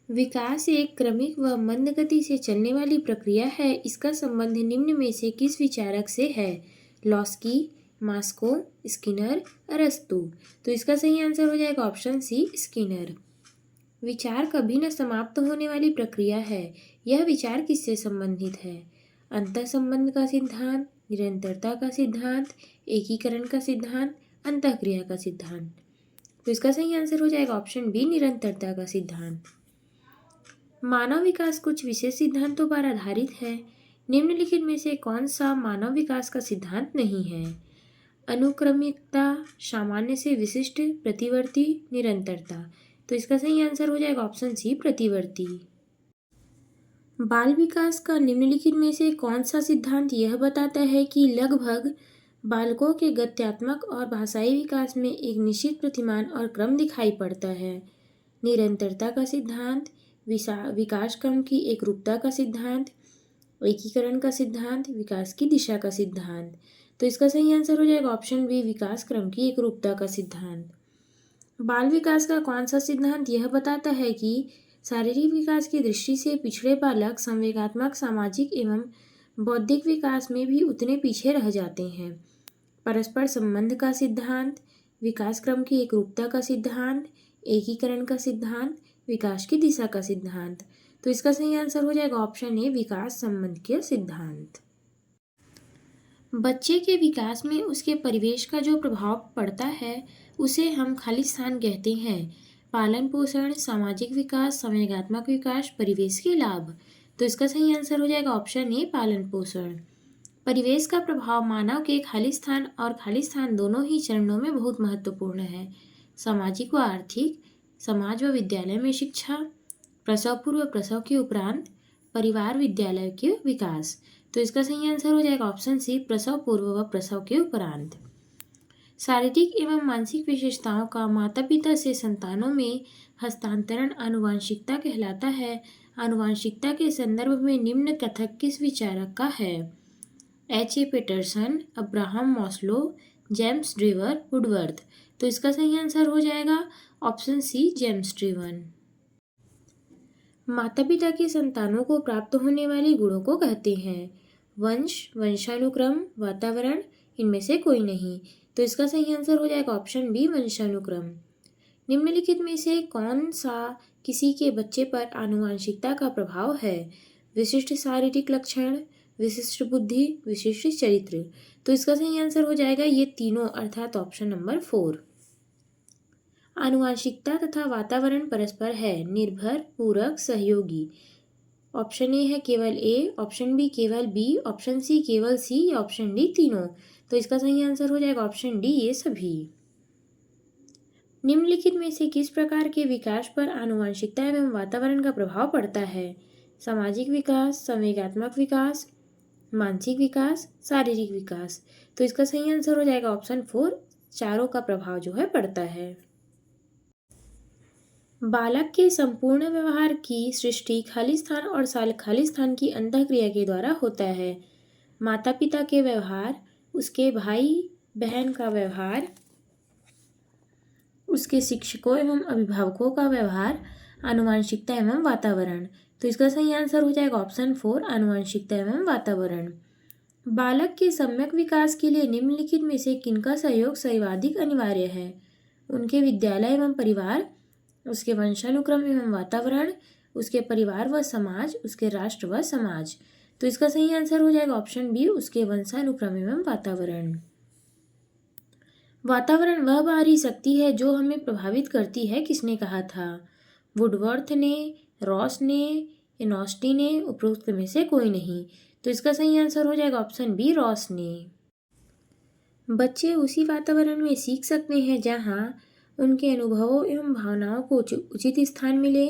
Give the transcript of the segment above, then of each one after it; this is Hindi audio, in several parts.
विकास एक क्रमिक व मंद गति से चलने वाली प्रक्रिया है। इसका संबंध निम्न में से किस विचारक से है? लॉस्की, मास्को, स्किनर, अरस्तू। तो इसका सही आंसर हो जाएगा ऑप्शन सी, स्किनर। विचार कभी न समाप्त होने वाली प्रक्रिया है। यह विचार किससे संबंधित है? अंतःसंबंध का सिद्धांत, निरंतरता का सिद्धांत, एकीकरण का सिद्धांत, अंतःक्रिया का सिद्धांत। तो इसका सही आंसर हो जाएगा ऑप्शन बी, निरंतरता का सिद्धांत। मानव विकास कुछ विशेष सिद्धांतों पर आधारित है। निम्नलिखित में से कौन सा मानव विकास का सिद्धांत नहीं है? अनुक्रमिकता, सामान्य से विशिष्ट, प्रतिवर्ती, निरंतरता। तो इसका सही आंसर हो जाएगा ऑप्शन सी, प्रतिवर्ती। बाल विकास का निम्नलिखित में से कौन सा सिद्धांत यह बताता है कि लगभग बालकों के गत्यात्मक और भाषाई विकास में एक निश्चित प्रतिमान और क्रम दिखाई पड़ता है? निरंतरता का सिद्धांत, विकास क्रम की एकरूपता का सिद्धांत, एकीकरण का सिद्धांत, विकास की दिशा का सिद्धांत। तो इसका सही आंसर हो जाएगा ऑप्शन बी, विकास क्रम की एकरूपता का सिद्धांत। बाल विकास का कौन सा सिद्धांत यह बताता है कि शारीरिक विकास की दृष्टि से पिछड़े बालक संवेगात्मक, सामाजिक एवं बौद्धिक विकास में भी उतने पीछे रह जाते हैं? परस्पर संबंध का सिद्धांत, विकास क्रम की एकरूपता का सिद्धांत, एकीकरण का सिद्धांत, विकास की दिशा का सिद्धांत। तो इसका सही आंसर हो जाएगा ऑप्शन ए, विकास संबंध के सिद्धांत। बच्चे के विकास में उसके परिवेश का जो प्रभाव पड़ता है उसे हम खाली स्थान कहते हैं। पालन पोषण, सामाजिक विकास, संवेगात्मक विकास, परिवेश के लाभ। तो इसका सही आंसर हो जाएगा ऑप्शन ए, पालन पोषण। परिवेश का प्रभाव मानव के खाली स्थान और खाली स्थान दोनों ही चरणों में बहुत महत्वपूर्ण है। सामाजिक व आर्थिक, समाज व विद्यालय में शिक्षा, प्रसव पूर्व, प्रसव के उपरांत, परिवार, विद्यालय के विकास। तो इसका सही आंसर हो जाएगा ऑप्शन सी, प्रसव पूर्व व प्रसव के उपरांत। शारीरिक एवं मानसिक विशेषताओं का माता पिता से संतानों में हस्तांतरण आनुवंशिकता कहलाता है। आनुवंशिकता के संदर्भ में निम्न कथन किस विचारक का है? H.A. Peterson, Abraham Maslow, James driver, Woodworth. तो इसका सही आंसर हो जाएगा ऑप्शन सी, जेम्स ड्रीवर। माता पिता के संतानों को प्राप्त होने वाले गुणों को कहते हैं? वंश, वंशानुक्रम, वातावरण, इनमें से कोई नहीं। तो इसका सही आंसर हो जाएगा ऑप्शन बी, वंशानुक्रम। निम्नलिखित में से कौन सा किसी के बच्चे पर आनुवंशिकता का प्रभाव है? विशिष्ट शारीरिक लक्षण, विशिष्ट बुद्धि, विशिष्ट चरित्र। तो इसका सही आंसर हो जाएगा ये तीनों, अर्थात ऑप्शन नंबर 4। आनुवंशिकता तथा वातावरण परस्पर है, निर्भर, पूरक, सहयोगी। ऑप्शन ए है केवल ए, ऑप्शन बी केवल बी, ऑप्शन सी केवल सी, या ऑप्शन डी तीनों। तो इसका सही आंसर हो जाएगा ऑप्शन डी, ये सभी। निम्नलिखित में से किस प्रकार के विकास पर आनुवंशिकता एवं वातावरण का प्रभाव पड़ता है? सामाजिक विकास, संवेगात्मक विकास, मानसिक विकास, शारीरिक विकास। तो इसका सही आंसर हो जाएगा ऑप्शन 4, चारों का प्रभाव जो है पड़ता है। बालक के संपूर्ण व्यवहार की सृष्टि खाली स्थान और खाली स्थान की अंतःक्रिया के द्वारा होता है। माता पिता के व्यवहार, उसके भाई बहन का व्यवहार, उसके शिक्षकों एवं अभिभावकों का व्यवहार, आनुवंशिकता एवं वातावरण। तो इसका सही आंसर हो जाएगा ऑप्शन 4, आनुवंशिकता एवं वातावरण। बालक के सम्यक विकास के लिए निम्नलिखित में से किनका सहयोग सर्वाधिक अनिवार्य है? उनके विद्यालय एवं परिवार, उसके वंशानुक्रम एवं वातावरण, उसके परिवार व समाज, उसके राष्ट्र व समाज। तो इसका सही आंसर हो जाएगा ऑप्शन बी, उसके वंशानुक्रम एवं वातावरण। वातावरण वह बाहरी शक्ति है जो हमें प्रभावित करती है, किसने कहा था? वुडवर्थ ने, रॉस ने, एनोस्टी ने, उपरोक्त में से कोई नहीं। तो इसका सही आंसर हो जाएगा ऑप्शन बी, रॉस ने। बच्चे उसी वातावरण में सीख सकते हैं जहाँ उनके अनुभवों एवं भावनाओं को उचित स्थान मिले,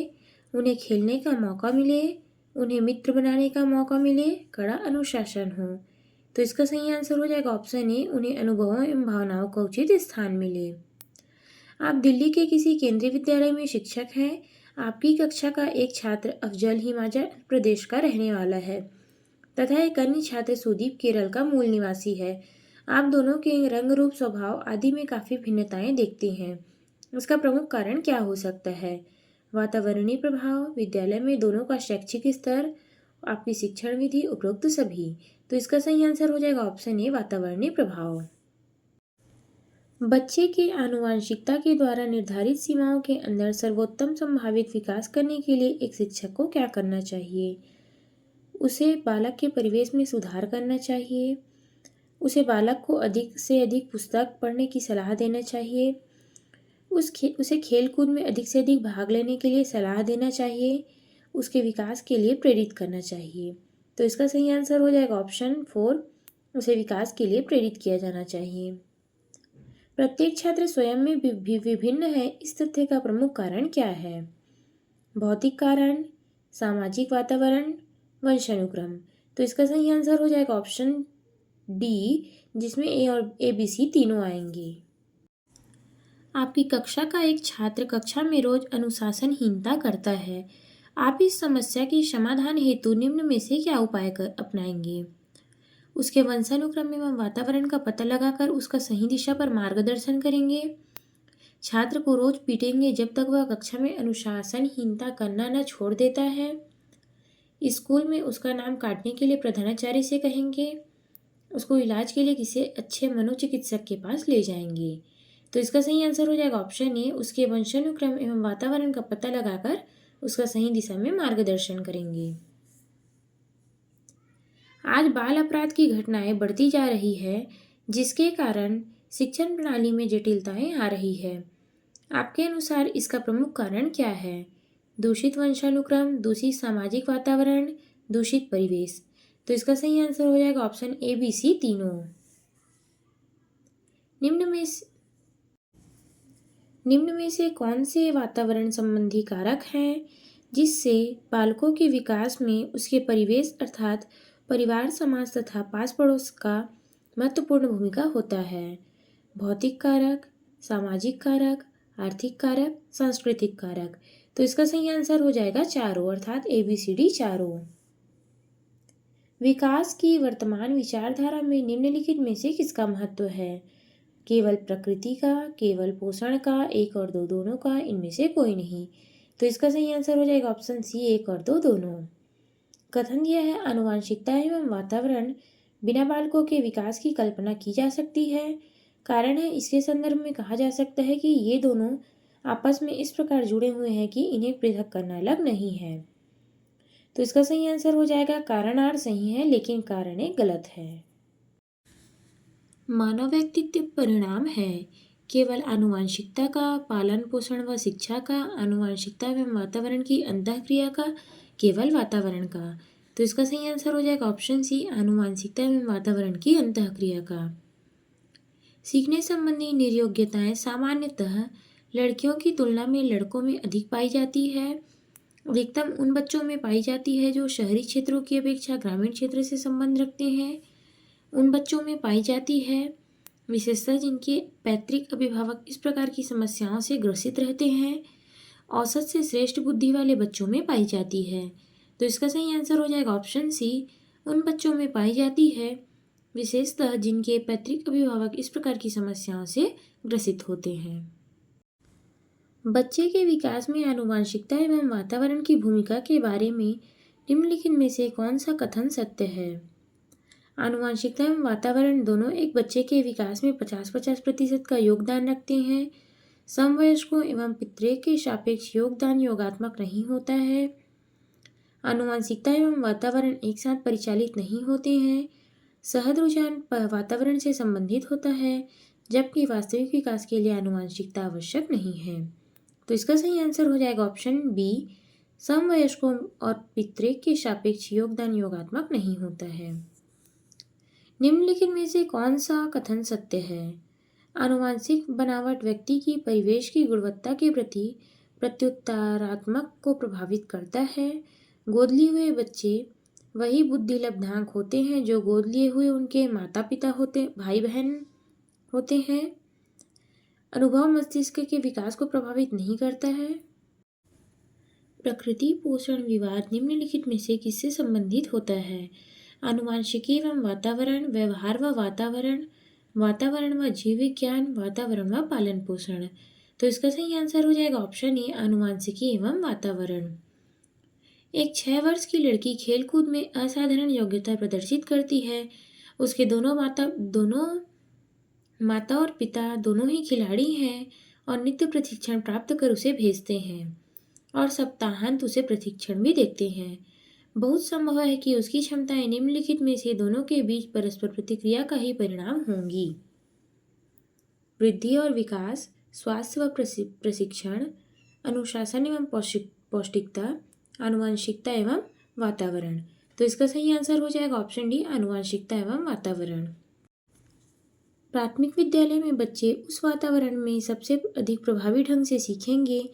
उन्हें खेलने का मौका मिले, उन्हें मित्र बनाने का मौका मिले, कड़ा अनुशासन हो। तो इसका सही आंसर हो जाएगा ऑप्शन ए, उन्हें अनुभवों एवं भावनाओं का उचित स्थान मिले। आप दिल्ली के किसी केंद्रीय विद्यालय में शिक्षक हैं। आपकी कक्षा का एक छात्र अफजल हिमाचल प्रदेश का रहने वाला है तथा एक अन्य छात्र सुदीप केरल का मूल निवासी है। आप दोनों के रंग, रूप, स्वभाव आदि में काफ़ी भिन्नताएं देखते हैं। इसका प्रमुख कारण क्या हो सकता है? वातावरणीय प्रभाव, विद्यालय में दोनों का शैक्षिक स्तर, आपकी शिक्षण विधि, उपरोक्त सभी। तो इसका सही आंसर हो जाएगा ऑप्शन ए, वातावरणीय प्रभाव। बच्चे के आनुवंशिकता के द्वारा निर्धारित सीमाओं के अंदर सर्वोत्तम संभावित विकास करने के लिए एक शिक्षक को क्या करना चाहिए? उसे बालक के परिवेश में सुधार करना चाहिए, उसे बालक को अधिक से अधिक पुस्तक पढ़ने की सलाह देना चाहिए, उसे खेल कूद में अधिक से अधिक भाग लेने के लिए सलाह देना चाहिए, उसके विकास के लिए प्रेरित करना चाहिए। तो इसका सही आंसर हो जाएगा ऑप्शन 4, उसे विकास के लिए प्रेरित किया जाना चाहिए। प्रत्येक छात्र स्वयं में विभिन्न है, इस तथ्य का प्रमुख कारण क्या है? भौतिक कारण, सामाजिक वातावरण, वंशानुक्रम। तो इसका सही आंसर हो जाएगा ऑप्शन डी, जिसमें ए और ए बी सी तीनों आएंगे। आपकी कक्षा का एक छात्र कक्षा में रोज अनुशासनहीनता करता है। आप इस समस्या के समाधान हेतु निम्न में से क्या उपाय अपनाएंगे? उसके वंशानुक्रम एवं वातावरण का पता लगाकर उसका सही दिशा पर मार्गदर्शन करेंगे। छात्र को रोज पीटेंगे जब तक वह कक्षा में अनुशासनहीनता करना न छोड़ देता है। स्कूल में उसका नाम काटने के लिए प्रधानाचार्य से कहेंगे। उसको इलाज के लिए किसी अच्छे मनोचिकित्सक के पास ले जाएंगे। तो इसका सही आंसर हो जाएगा ऑप्शन ए, उसके वंशानुक्रम एवं वातावरण का पता लगाकर उसका सही दिशा में मार्गदर्शन करेंगे। आज बाल अपराध की घटनाएं बढ़ती जा रही है, जिसके कारण शिक्षण प्रणाली में जटिलताएं आ रही है। आपके अनुसार इसका प्रमुख कारण क्या है? दूषित वंशानुक्रम, दूषित सामाजिक वातावरण, दूषित परिवेश। तो इसका सही आंसर हो जाएगा ऑप्शन ए, बी, सी तीनों। निम्न में से कौन से वातावरण संबंधी कारक हैं जिससे बालकों के विकास में उसके परिवेश अर्थात परिवार, समाज तथा पास पड़ोस का महत्वपूर्ण भूमिका होता है? भौतिक कारक, सामाजिक कारक, आर्थिक कारक, सांस्कृतिक कारक। तो इसका सही आंसर हो जाएगा चारों, अर्थात ए बी सी डी चारों। विकास की वर्तमान विचारधारा में निम्नलिखित में से किसका महत्व है? केवल प्रकृति का, केवल पोषण का, एक और दो दोनों का, इनमें से कोई नहीं। तो इसका सही आंसर हो जाएगा ऑप्शन सी, एक और दो दोनों। कथन यह है, आनुवंशिकता एवं वातावरण बिना बालकों के विकास की कल्पना की जा सकती है। कारण है, इसके संदर्भ में कहा जा सकता है कि ये दोनों आपस में इस प्रकार जुड़े हुए हैं कि इन्हें पृथक करना अलग नहीं है। तो इसका सही आंसर हो जाएगा कारण आर सही है, लेकिन कारण ए गलत है। मानव व्यक्तित्व परिणाम है केवल आनुवंशिकता का, पालन पोषण व शिक्षा का, आनुवंशिकता एवं वातावरण की अंतःक्रिया का, केवल वातावरण का। तो इसका सही आंसर हो जाएगा ऑप्शन सी, आनुवंशिकता एवं वातावरण की अंतःक्रिया का। सीखने संबंधी निर्योग्यताएं सामान्यतः लड़कियों की तुलना में लड़कों में अधिक पाई जाती है। अधिकतम उन बच्चों में पाई जाती है जो शहरी क्षेत्रों की अपेक्षा ग्रामीण क्षेत्र से संबंध रखते हैं। उन बच्चों में पाई जाती है विशेषतः जिनके पैतृक अभिभावक इस प्रकार की समस्याओं से ग्रसित रहते हैं। औसत से श्रेष्ठ बुद्धि वाले बच्चों में पाई जाती है। तो इसका सही आंसर हो जाएगा ऑप्शन सी, उन बच्चों में पाई जाती है विशेषतः जिनके पैतृक अभिभावक इस प्रकार की समस्याओं से ग्रसित होते हैं। बच्चे के विकास में आनुवंशिकता एवं वातावरण की भूमिका के बारे में निम्नलिखित में से कौन सा कथन सत्य है? आनुवंशिकता एवं वातावरण दोनों एक बच्चे के विकास में 50-50% का योगदान रखते हैं। समवयस्कों एवं पितृ के सापेक्ष योगदान योगात्मक नहीं होता है। आनुवंशिकता एवं वातावरण एक साथ परिचालित नहीं होते हैं। सहज रुझान वातावरण से संबंधित होता है, जबकि वास्तविक विकास के लिए आनुवंशिकता आवश्यक नहीं है। तो इसका सही आंसर हो जाएगा ऑप्शन बी, समवयस्कों और पितृ के सापेक्ष योगदान योगात्मक नहीं होता है। निम्नलिखित में से कौन सा कथन सत्य है? आनुवंशिक बनावट व्यक्ति की परिवेश की गुणवत्ता के प्रति प्रत्युत्तरात्मक को प्रभावित करता है। गोद लिए हुए बच्चे वही बुद्धि लब्धांक होते हैं जो गोद लिए हुए उनके माता पिता भाई बहन होते हैं। अनुभव मस्तिष्क के विकास को प्रभावित नहीं करता है। प्रकृति पोषण विवाद निम्नलिखित में से किससे संबंधित होता है? आनुवंशिकी एवं वातावरण, व्यवहार व वातावरण, वातावरण व जीव विज्ञान, वातावरण व पालन पोषण। तो इसका सही आंसर हो जाएगा ऑप्शन ए आनुवंशिकी एवं वातावरण। एक 6 वर्ष की लड़की खेलकूद में असाधारण योग्यता प्रदर्शित करती है। उसके दोनों माता और पिता दोनों ही खिलाड़ी हैं और नित्य प्रशिक्षण प्राप्त कर उसे भेजते हैं और सप्ताहांत उसे प्रशिक्षण भी देते हैं। बहुत संभव है कि उसकी क्षमताएं निम्नलिखित में से दोनों के बीच परस्पर प्रतिक्रिया का ही परिणाम होंगी। वृद्धि और विकास, स्वास्थ्य व प्रशिक्षण, अनुशासन एवं पौष्टिकता, आनुवंशिकता एवं वातावरण। तो इसका सही आंसर हो जाएगा ऑप्शन डी आनुवंशिकता एवं वातावरण। प्राथमिक विद्यालय में बच्चे उस वातावरण में सबसे अधिक प्रभावी ढंग से सीखेंगे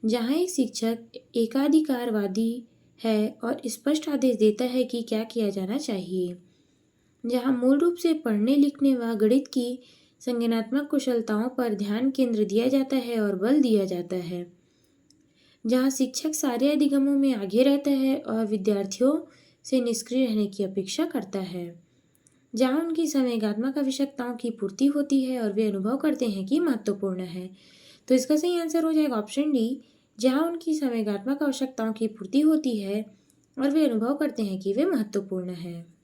जहाँ एक शिक्षक एकाधिकारवादी है और स्पष्ट आदेश देता है कि क्या किया जाना चाहिए, जहाँ मूल रूप से पढ़ने लिखने व गणित की संज्ञानात्मक कुशलताओं पर ध्यान केंद्र दिया जाता है और बल दिया जाता है, जहाँ शिक्षक सारे अधिगमों में आगे रहता है और विद्यार्थियों से निष्क्रिय रहने की अपेक्षा करता है, जहाँ उनकी संवेगात्मक आवश्यकताओं की पूर्ति होती है और वे अनुभव करते हैं कि महत्वपूर्ण है। तो इसका सही आंसर हो जाएगा ऑप्शन डी, जहाँ उनकी संवेगात्मक आवश्यकताओं की पूर्ति होती है और वे अनुभव करते हैं कि वे महत्वपूर्ण है।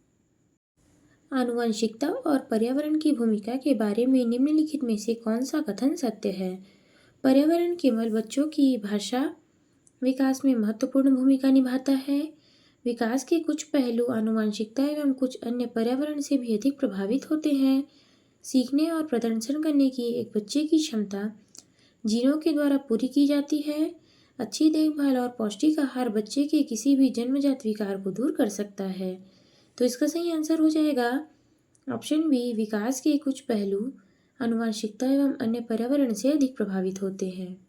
आनुवंशिकता और पर्यावरण की भूमिका के बारे में निम्नलिखित में से कौन सा कथन सत्य है? पर्यावरण केवल बच्चों की भाषा विकास में महत्वपूर्ण भूमिका निभाता है। विकास के कुछ पहलू आनुवंशिकता एवं कुछ अन्य पर्यावरण से भी अधिक प्रभावित होते हैं। सीखने और प्रदर्शन करने की एक बच्चे की क्षमता जीनों के द्वारा पूरी की जाती है। अच्छी देखभाल और पौष्टिक आहार बच्चे के किसी भी जन्मजात विकार को दूर कर सकता है। तो इसका सही आंसर हो जाएगा ऑप्शन बी, विकास के कुछ पहलू आनुवंशिकता एवं अन्य पर्यावरण से अधिक प्रभावित होते हैं।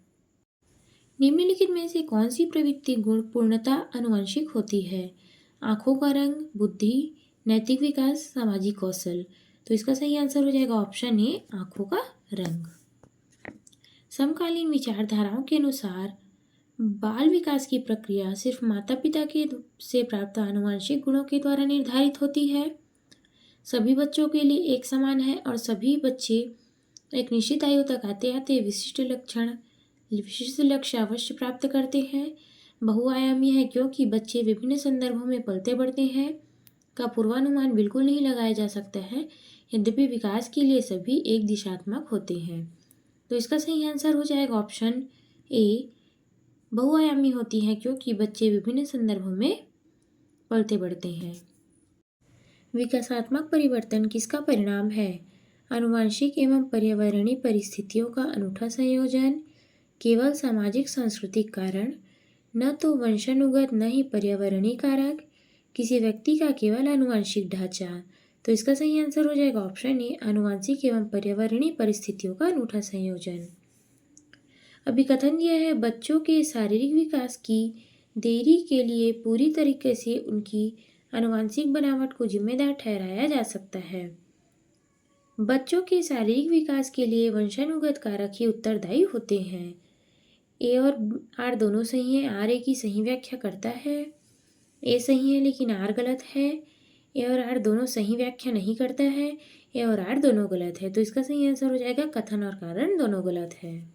निम्नलिखित में से कौन सी प्रवृत्ति गुण पूर्णतः आनुवंशिक होती है? आंखों का रंग, बुद्धि, नैतिक विकास, सामाजिक कौशल। तो इसका सही आंसर हो जाएगा ऑप्शन ए आंखों का रंग। समकालीन विचारधाराओं के अनुसार बाल विकास की प्रक्रिया सिर्फ माता पिता के से प्राप्त आनुवंशिक गुणों के द्वारा निर्धारित होती है। सभी बच्चों के लिए एक समान है और सभी बच्चे एक निश्चित आयु तक आते आते विशिष्ट लक्ष्य अवश्य प्राप्त करते हैं। बहुआयामी है क्योंकि बच्चे विभिन्न संदर्भों में पलते बढ़ते हैं का पूर्वानुमान बिल्कुल नहीं लगाया जा सकता है। यद्यपि विकास के लिए सभी एक दिशात्मक होते हैं। तो इसका सही आंसर हो जाएगा ऑप्शन ए, बहुआयामी होती है क्योंकि बच्चे विभिन्न संदर्भों में पलते बढ़ते हैं। विकासात्मक परिवर्तन किसका परिणाम है? आनुवंशिक एवं पर्यावरणीय परिस्थितियों का अनूठा संयोजन, केवल सामाजिक सांस्कृतिक कारण, न तो वंशानुगत न ही पर्यावरणीय कारक, किसी व्यक्ति का केवल आनुवंशिक ढांचा। तो इसका सही आंसर हो जाएगा ऑप्शन ए, आनुवंशिक एवं पर्यावरणीय परिस्थितियों का अनूठा संयोजन। अभी कथन दिया है बच्चों के शारीरिक विकास की देरी के लिए पूरी तरीके से उनकी आनुवंशिक बनावट को जिम्मेदार ठहराया जा सकता है। बच्चों के शारीरिक विकास के लिए वंशानुगत कारक ही उत्तरदायी होते हैं। ए और आर दोनों सही है। आर ए की सही व्याख्या करता है। ए सही है लेकिन आर गलत है। ए और आर दोनों सही व्याख्या नहीं करता है। ए और आर दोनों गलत है। तो इसका सही आंसर हो जाएगा कथन और कारण दोनों गलत है।